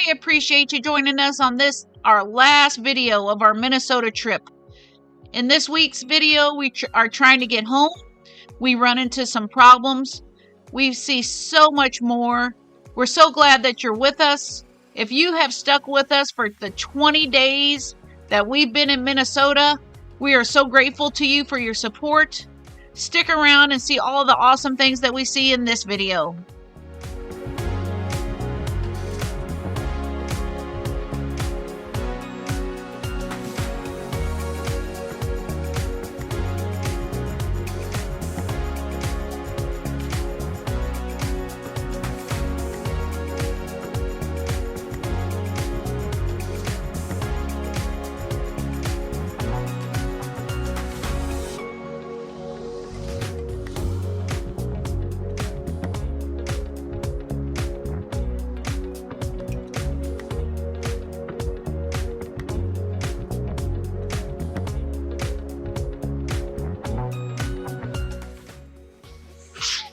We appreciate you joining us on this, our last video of our Minnesota trip. In this week's video, we are trying to get home. We run into some problems. We see so much more. We're so glad that you're with us. If you have stuck with us for the 20 days that we've been in Minnesota, we are so grateful to you for your support. Stick around and see all the awesome things that we see in this video.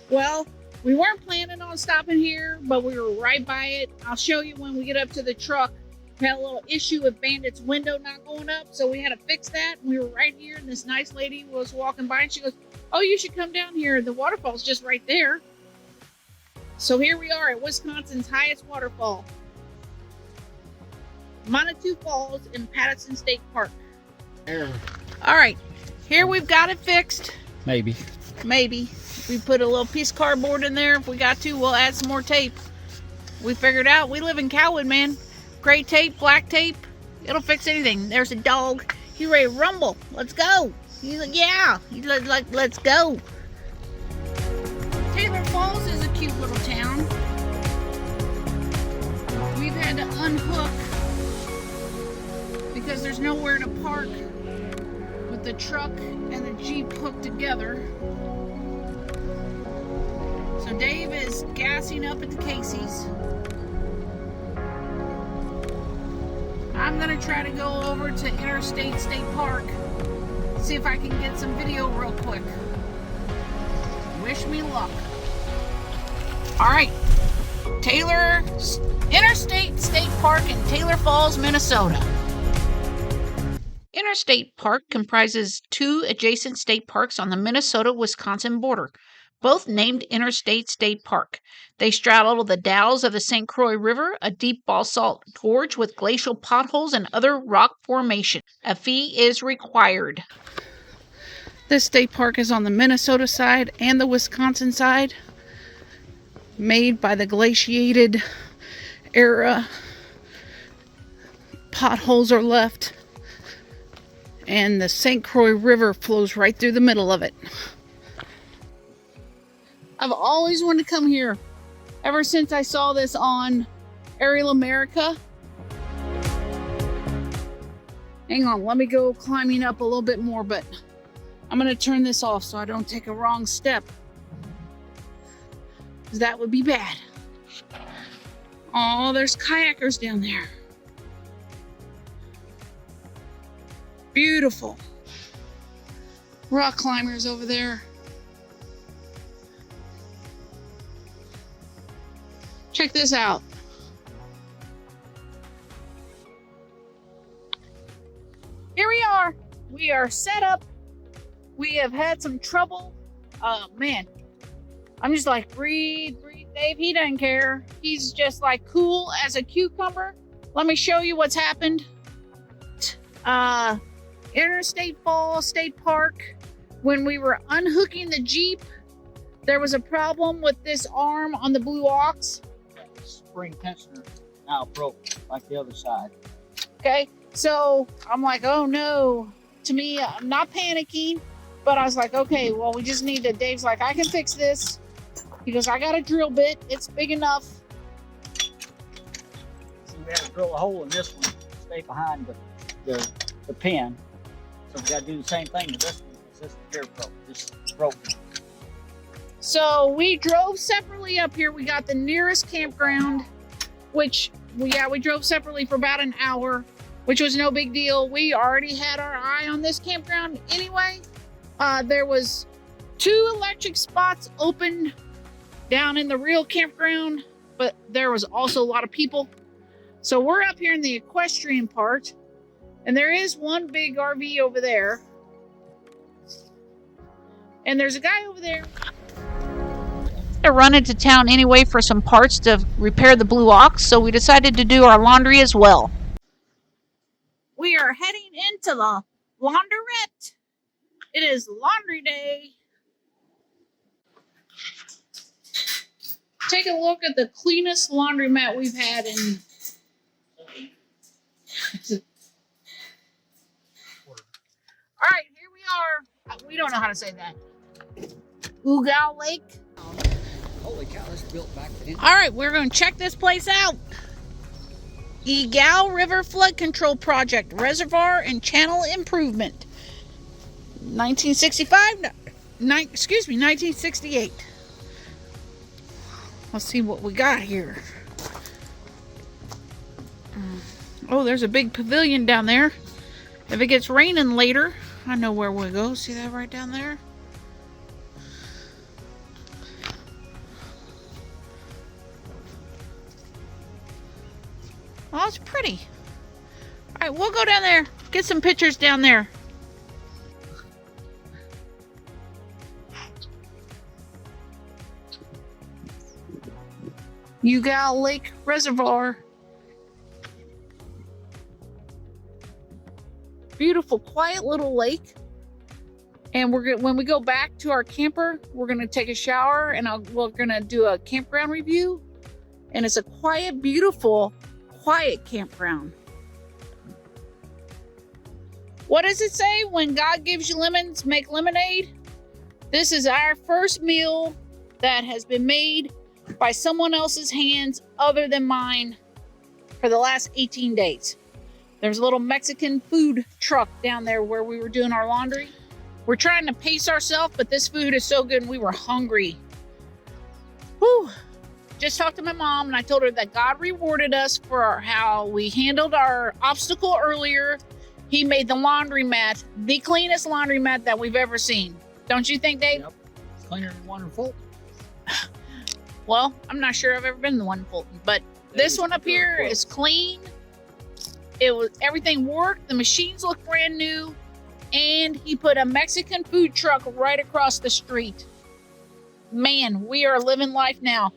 Well, we weren't planning on stopping here, but we were right by it. I'll show you when we get up to the truck. We had a little issue with Bandit's window not going up, so we had to fix that. We were right here, and this nice lady was walking by, and she goes, "Oh, you should come down here. The waterfall's just right there." So here we are at Wisconsin's highest waterfall, Manitou Falls in Madison State Park. All right, here we've got it fixed. Maybe. We put a little piece of cardboard in there. If we got to, we'll add some more tape. We figured out we live in Cowwood, man. Gray tape, black tape, it'll fix anything. There's a dog. He ready to rumble. Let's go. He's like, yeah. He's like, let's go. Taylor Falls is a cute little town. We've had to unhook because there's nowhere to park with the truck and the Jeep hooked together. So Dave is gassing up at the Casey's. I'm gonna try to go over to Interstate State Park, see if I can get some video real quick. Wish me luck. All right, Interstate State Park in Taylor Falls, Minnesota. Interstate Park comprises two adjacent state parks on the Minnesota-Wisconsin border, both named Interstate State Park. They straddle the dalles of the St. Croix River, a deep basalt gorge with glacial potholes and other rock formation. A fee is required. This state park is on the Minnesota side and the Wisconsin side, made by the glaciated era. Potholes are left, and the St. Croix River flows right through the middle of it. I've always wanted to come here ever since I saw this on Aerial America. Hang on, let me go climbing up a little bit more, but I'm going to turn this off so I don't take a wrong step, because that would be bad. Oh, there's kayakers down there. Beautiful. Rock climbers over there. Check this out. Here we are. We are set up. We have had some trouble. Man, I'm just like, breathe, Dave. He doesn't care. He's just like cool as a cucumber. Let me show you what's happened. Interstate Falls State Park. When we were unhooking the Jeep, there was a problem with this arm on the Blue Ox. Spring tensioner now broke like the other side. Okay, so I'm like, oh no. To me, I'm not panicking, but I was like, okay, well, we just need to. Dave's like, I can fix this. He goes, I got a drill bit. It's big enough. So we had to drill a hole in this one to stay behind the pin. So we got to do the same thing to this one because this here broke. So we drove separately up here. We got the nearest campground, which we drove separately for about an hour, which was no big deal. We already had our eye on this campground anyway. There was 2 electric spots open down in the real campground, but there was also a lot of people. So we're up here in the equestrian part, and there is one big RV over there. And there's a guy over there. To run into town anyway for some parts to repair the Blue Ox, so we decided to do our laundry as well. We are heading into the laundrette. It is laundry day. Take a look at the cleanest laundromat we've had in... All right, here we are. We don't know how to say that. Ooga Lake. Holy cow, this built back then. All right, we're going to check this place out. Engalls River Flood Control Project, Reservoir and Channel Improvement. 1968. Let's see what we got here. Oh, there's a big pavilion down there. If it gets raining later, I know where we'll go. See that right down there? Oh, it's pretty. All right, we'll go down there. Get some pictures down there. Ooga Lake Reservoir. Beautiful, quiet little lake. And when we go back to our camper, we're gonna take a shower and we're gonna do a campground review. And it's a quiet, beautiful, quiet campground. What does it say? When God gives you lemons, make lemonade. This is our first meal that has been made by someone else's hands other than mine for the last 18 days. There's a little Mexican food truck down there where we were doing our laundry. We're trying to pace ourselves, but this food is so good and we were hungry. Whew. Just talked to my mom and I told her that God rewarded us for how we handled our obstacle earlier. He made the laundromat the cleanest laundromat that we've ever seen. Don't you think, Dave? Yep. It's cleaner than one in Fulton. Well, I'm not sure I've ever been to one in Fulton, but this one up here is clean. Everything worked. The machines look brand new. And he put a Mexican food truck right across the street. Man, we are living life now.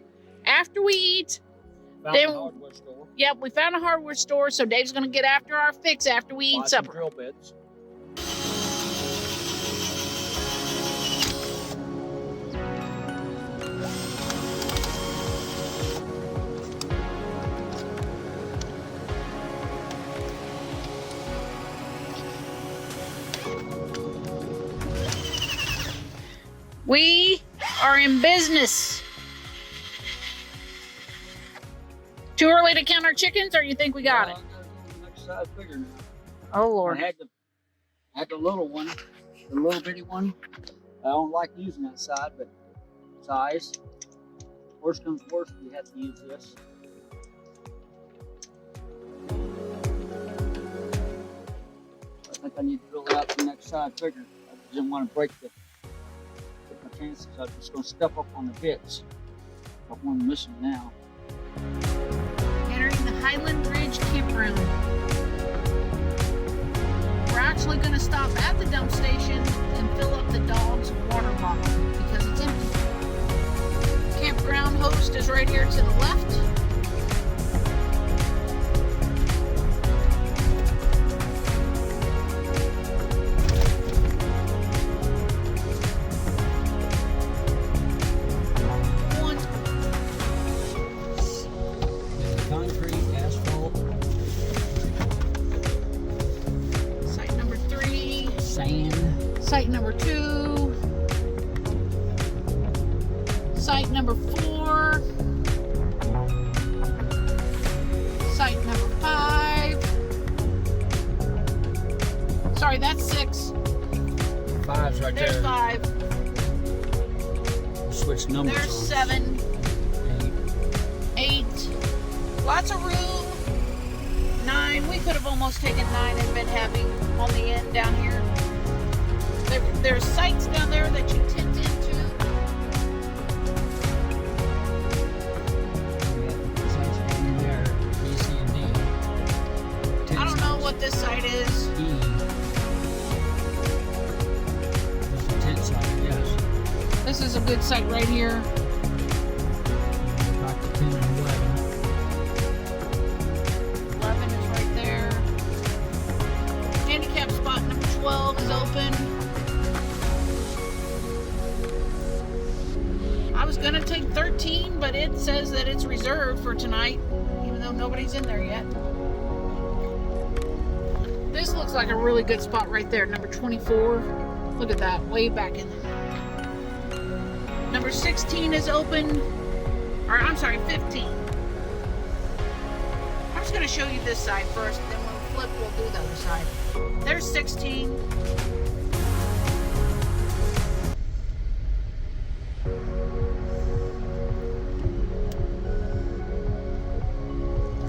After we eat, Found a hardware store. Yep, we found a hardware store, so Dave's gonna get after our fix after we eat supper. Drill bits. We are in business. Too early to count our chickens, or you think we got it? Next size bigger now. Oh Lord! I had the little one, the little bitty one. I don't like using that side, but size. Worst comes worst, we have to use this. I think I need to drill out the next side bigger. I didn't want to break my chances. I'm just going to step up on the bits. Got one missing now. Entering the Highland Ridge Campground. We're actually going to stop at the dump station and fill up the dog's water bottle because it's empty. Campground host is right here to the left. Site number 2, site number 4, site number 5. Sorry, that's 6. 5's right There's there. 5. Switch numbers. There's on. 7. 8. Lots of room. 9. We could have almost taken 9 and been heavy on the end down here. There's sites down there that you tint into. Yeah, sites down in there, B, C, and D. good site right here. Back to 10 and 11. 11 is right there. Handicap spot number 12 is open. I was gonna take 13, but it says that it's reserved for tonight, even though nobody's in there yet. This looks like a really good spot right there, number 24. Look at that, way back in there. Number 16 is open, or I'm sorry, 15. I'm just gonna show you this side first, then when we flip, we'll do the other side. There's 16.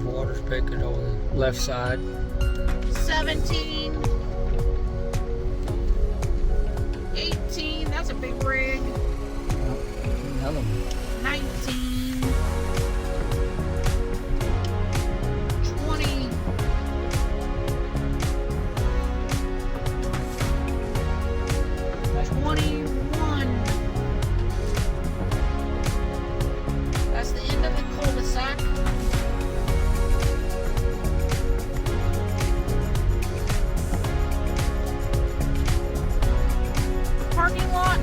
Water's picking on the left side. 17. 18, that's a big rig. Another one. 19. 20. 21. That's the end of the cul-de-sac. Parking lot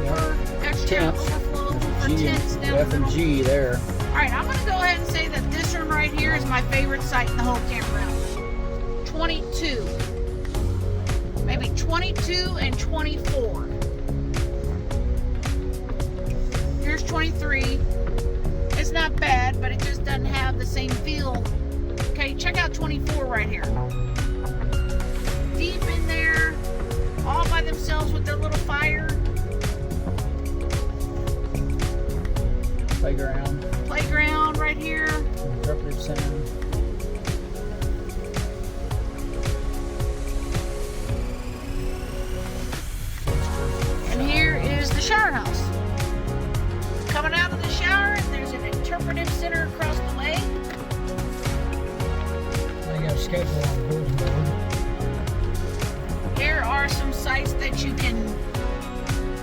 for extra Tents. overflow for tents down F the and middle. G there. Alright, I'm going to go ahead and say that this room right here is my favorite site in the whole campground. 22. Maybe 22 and 24. Here's 23. It's not bad, but it just doesn't have the same feel. Okay, check out 24 right here. Deep in there, all by themselves with their little fire. Playground right here. Interpretive center. And here is the shower house. Coming out of the shower, there's an interpretive center across the way. I got a schedule on the board. Here are some sites that you can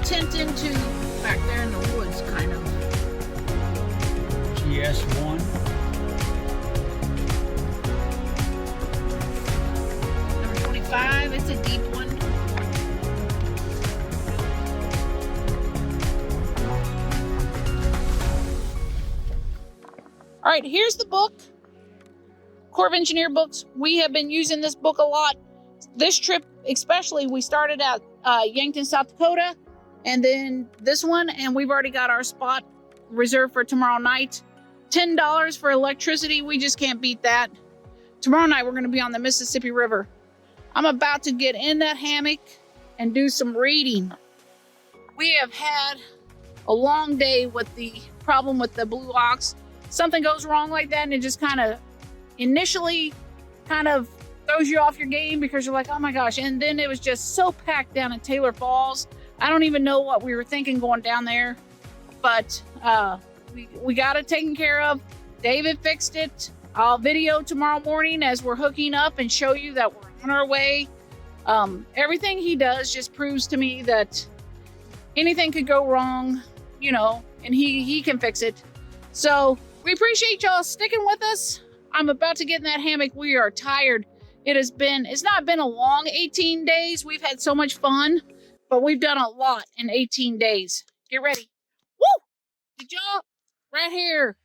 tent into back there in the woods, kind of. GS1. Number 25, it's a deep one. All right, here's the book. Corps of Engineer books. We have been using this book a lot. This trip especially, we started at Yankton, South Dakota, and then this one, and we've already got our spot reserved for tomorrow night. $10 for electricity. We just can't beat that. Tomorrow night, we're going to be on the Mississippi River. I'm about to get in that hammock and do some reading. We have had a long day with the problem with the Blue Ox. Something goes wrong like that, and it just kind of initially kind of throws you off your game because you're like, oh my gosh. And then it was just so packed down in Taylor Falls. I don't even know what we were thinking going down there, but we got it taken care of. David fixed it. I'll video tomorrow morning as we're hooking up and show you that we're on our way. Everything he does just proves to me that anything could go wrong, you know, and he can fix it. So we appreciate y'all sticking with us. I'm about to get in that hammock. We are tired. It's not been a long 18 days. We've had so much fun, but we've done a lot in 18 days. Get ready. Woo! Did y'all? Right here.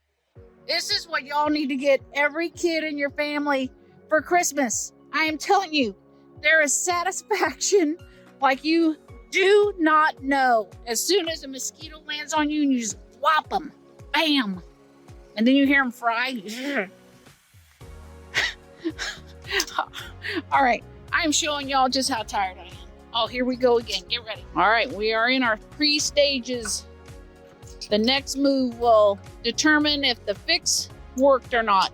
This is what y'all need to get every kid in your family for Christmas. I am telling you, there is satisfaction like you do not know. As soon as a mosquito lands on you and you just whop them, bam, and then you hear them fry. All right, I'm showing y'all just how tired I am. Oh, here we go again. Get ready. All right, we are in our 3 stages. The next move will determine if the fix worked or not.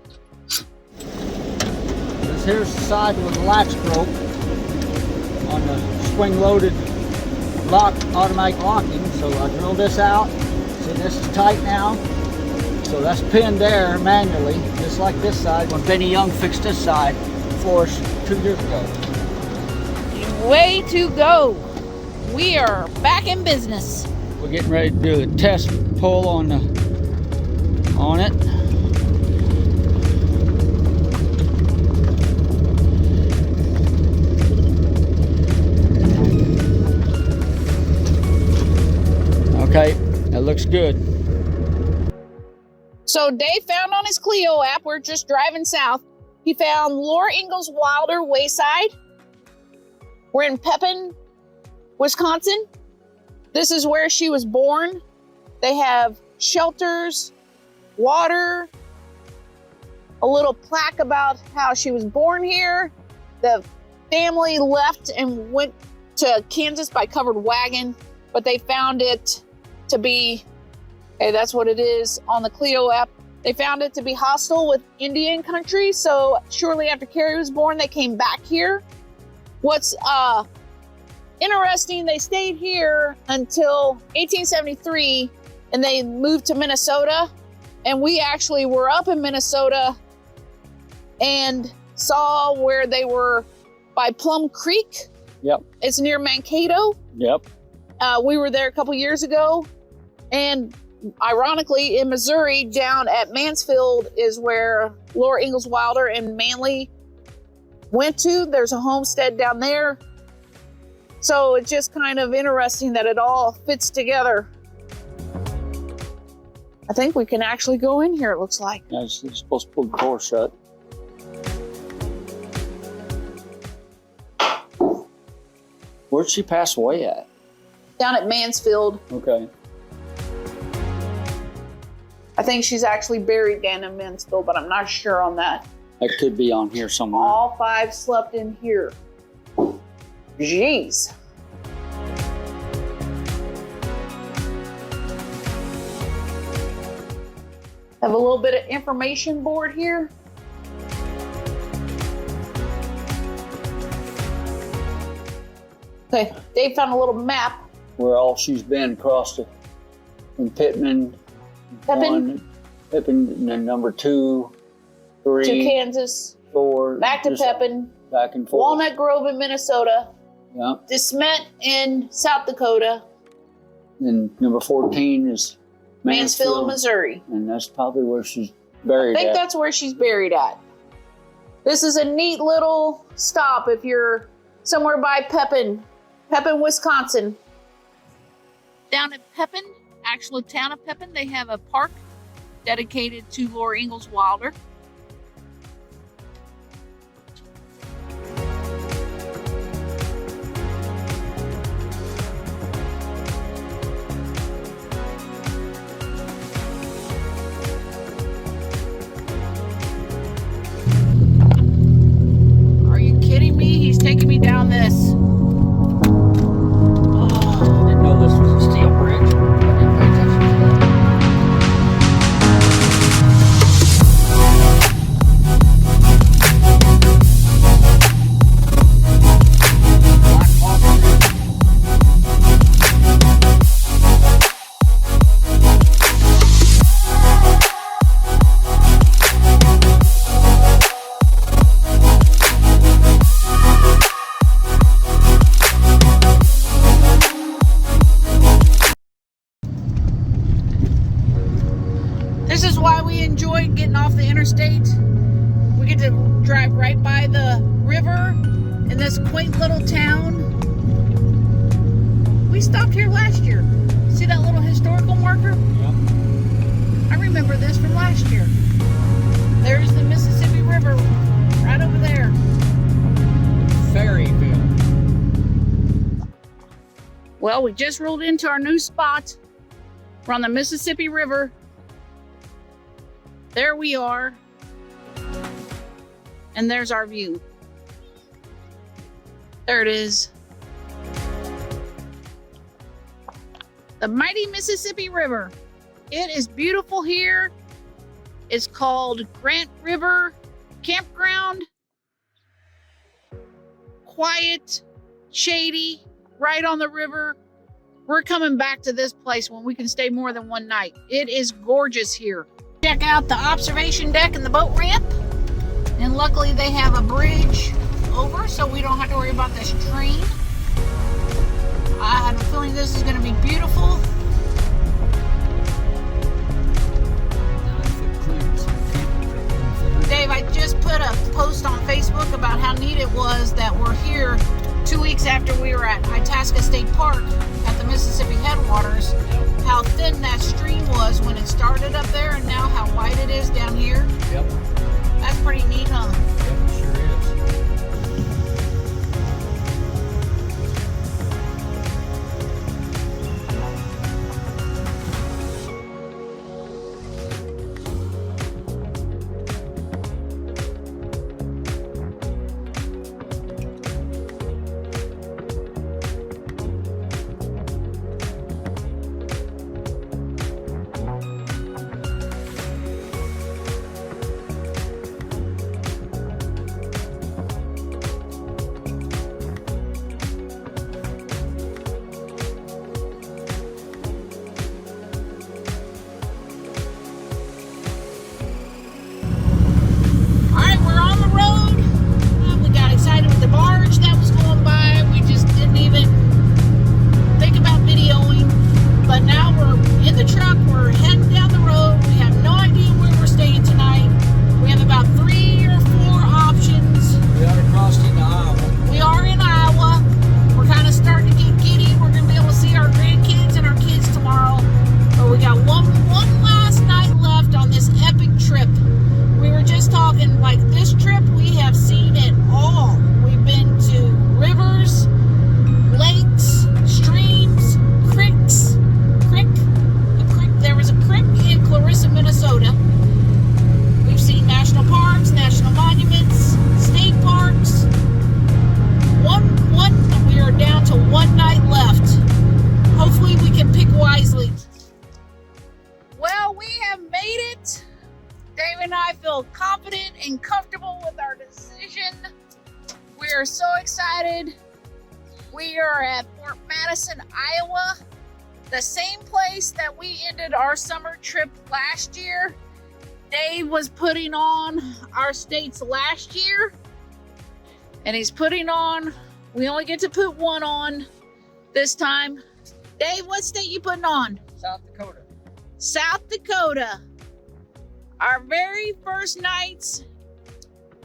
Here's the side where the latch broke on the spring-loaded automatic locking. So I drilled this out. See, this is tight now. So that's pinned there manually, just like this side when Benny Young fixed this side for us 2 years ago. Way to go. We are back in business. We getting ready to do a test pull on it. Okay, that looks good. So Dave found on his Clio app, we're just driving south, he found Ingalls Wilder Wayside. We're in Pepin, Wisconsin. This is where she was born. They have shelters, water, a little plaque about how she was born here. The family left and went to Kansas by covered wagon, but they found it to be, okay, that's what it is on the Clio app. They found it to be hostile with Indian country, so shortly after Carrie was born, they came back here. What's interesting, they stayed here until 1873, and they moved to Minnesota. And we actually were up in Minnesota and saw where they were by Plum Creek. Yep. It's near Mankato. Yep. We were there a couple years ago. And ironically, in Missouri, down at Mansfield is where Ingalls Wilder and Manly went to. There's a homestead down there. So it's just kind of interesting that it all fits together. I think we can actually go in here, it looks like. Yeah, you're supposed to pull the door shut. Where'd she pass away at? Down at Mansfield. Okay. I think she's actually buried down in Mansfield, but I'm not sure on that. That could be on here somewhere. All five slept in here. Jeez. Have a little bit of information board here. Okay, Dave found a little map. Where all she's been across the, from Pepin, Pepin, and then number 2, 3, to Kansas, 4, back to Pepin, back and forth. Walnut Grove in Minnesota, Yeah. DeSmet in South Dakota, And number 14 is Mansfield, Missouri. And that's probably where she's buried I think at. that's where she's buried at. This is a neat little stop if you're somewhere by Pepin, Wisconsin. Down at Pepin, actual town of Pepin, they have a park dedicated to Ingalls Wilder. Are you kidding me? He's taking me down this. Didn't know this was a steel bridge. I didn't pay attention to that. This is why we enjoy getting off the interstate. We get to drive right by the river in this quaint little town. We stopped here last year. See that little historical marker? Yep. I remember this from last year. There's the Mississippi River right over there. Ferryville. Well, we just rolled into our new spot. We're on the Mississippi River. There we are. And there's our view. There it is. The mighty Mississippi River. It is beautiful here. It's called Grant River Campground. Quiet, shady, right on the river. We're coming back to this place when we can stay more than one night. It is gorgeous here. Check out the observation deck and the boat ramp. And luckily they have a bridge over, so we don't have to worry about this train. I have a feeling this is going to be beautiful. neat it was that we're here 2 weeks after we were at Itasca State Park at the Mississippi headwaters. Yep. How thin that stream was when it started up there, and now how wide it is down here. Yep. That's pretty neat, huh? Yep, it sure is. Confident and comfortable with our decision. We are so excited. We are at Fort Madison, Iowa, the same place that we ended our summer trip last year. Dave was putting on our states last year, and he's putting on, we only get to put one on this time. Dave, what state you putting on? South Dakota. South Dakota. Our very first nights,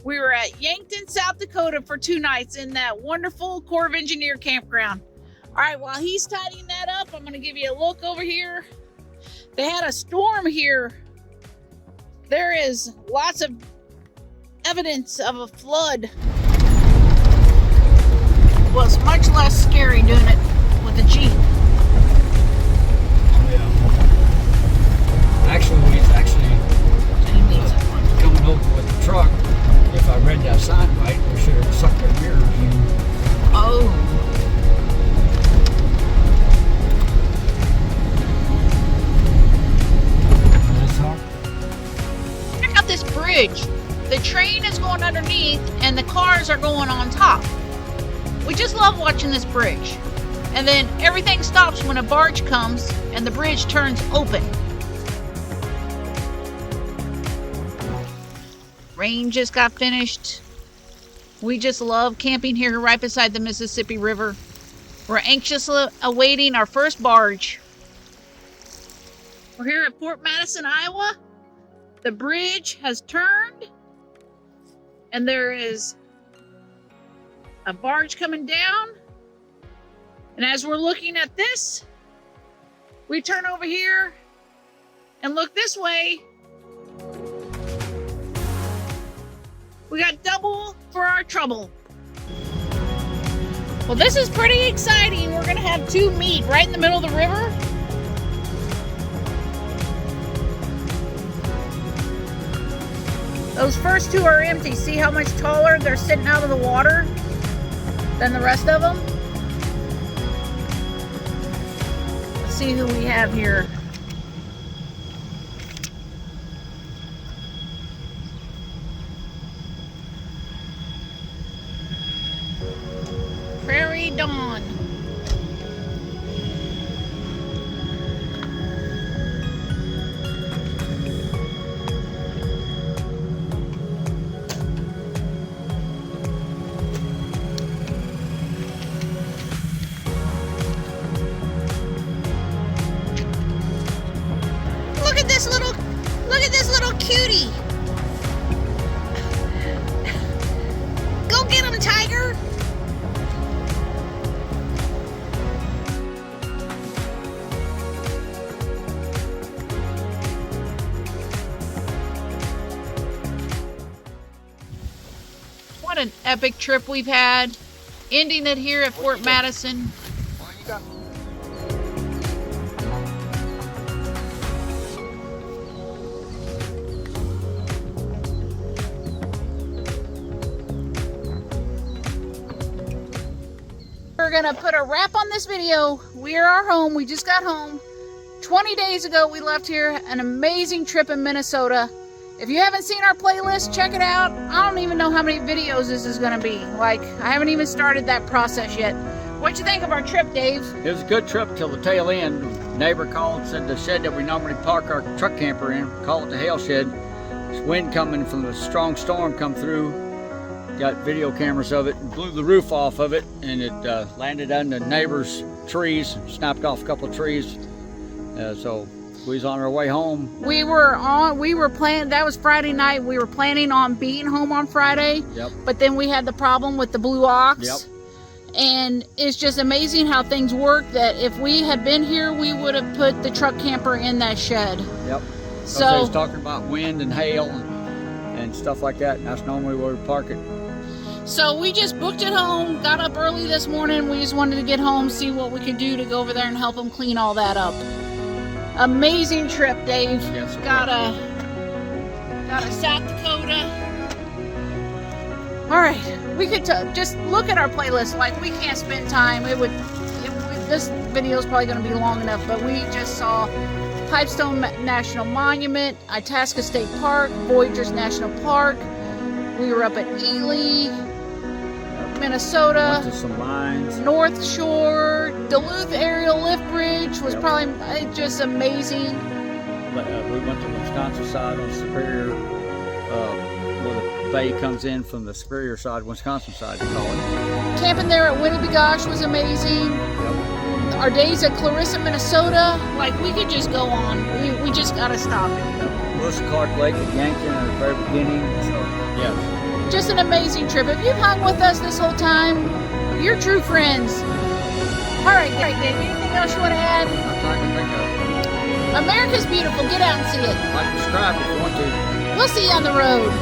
we were at Yankton, South Dakota for 2 nights in that wonderful Corps of Engineer Campground. All right, while he's tidying that up, I'm going to give you a look over here. They had a storm here. There is lots of evidence of a flood. It was much less scary doing it with the Jeep. Oh, yeah. Actually, coming over with the truck, if I read that sign right, we should have sucked their mirrors in. Oh. Check out this bridge. The train is going underneath and the cars are going on top. We just love watching this bridge. And then everything stops when a barge comes and the bridge turns open. Rain just got finished. We just love camping here right beside the Mississippi River. We're anxiously awaiting our first barge. We're here at Fort Madison, Iowa. The bridge has turned, and there is a barge coming down. And as we're looking at this, we turn over here and look this way. We got double for our trouble. Well, this is pretty exciting. We're gonna have 2 meet right in the middle of the river. Those first 2 are empty. See how much taller they're sitting out of the water than the rest of them? Let's see who we have here. Prairie Dawn. Look at this little cutie. Go get him, What an epic trip we've had. Ending it here at Fort Madison. We're gonna put a wrap on this video. We are home. We just got home. 20 days ago we left here. An amazing trip in Minnesota. If you haven't seen our playlist, check it out. I don't even know how many videos this is gonna be. Like, I haven't even started that process yet. What'd you think of our trip, Dave? It was a good trip till the tail end. The neighbor called and said the shed that we normally park our truck camper in, call it the hail shed. This wind coming from the strong storm come through. Got video cameras of it and blew the roof off of it, and it landed on the neighbor's trees, snapped off a couple of trees. So we was on our way home. We were planning, that was Friday night. We were planning on being home on Friday. Yep. But then we had the problem with the Blue Ox. Yep. And it's just amazing how things work, that if we had been here, we would have put the truck camper in that shed. Yep. So they was talking about wind and hail and stuff like that, and that's normally where we park it. So we just booked it home, got up early this morning. We just wanted to get home, see what we could do to go over there and help them clean all that up. Amazing trip, Dave. Yes. Got a South Dakota. All right, we could just look at our playlist. Like, we can't spend time. This video is probably going to be long enough, but we just saw Pipestone National Monument, Itasca State Park, Voyagers National Park. We were up at Ely, Minnesota, Went to some mines. North Shore, Duluth Aerial Lift Bridge was probably just amazing. We went to the Wisconsin side on Superior, where the bay comes in from the Superior side, Wisconsin side, to call it. Camping there at Winnebagosh was amazing. Yep. Our days at Clarissa, Minnesota, like, we could just go on. We just gotta stop it. Lewis and Clark Lake at Yankton at the very beginning. So, yeah. Just an amazing trip. If you've hung with us this whole time, you're true friends. All right, Dave, anything else you want to add? That's all I can think of. America's beautiful. Get out and see it. Like, subscribe if you want to. We'll see you on the road.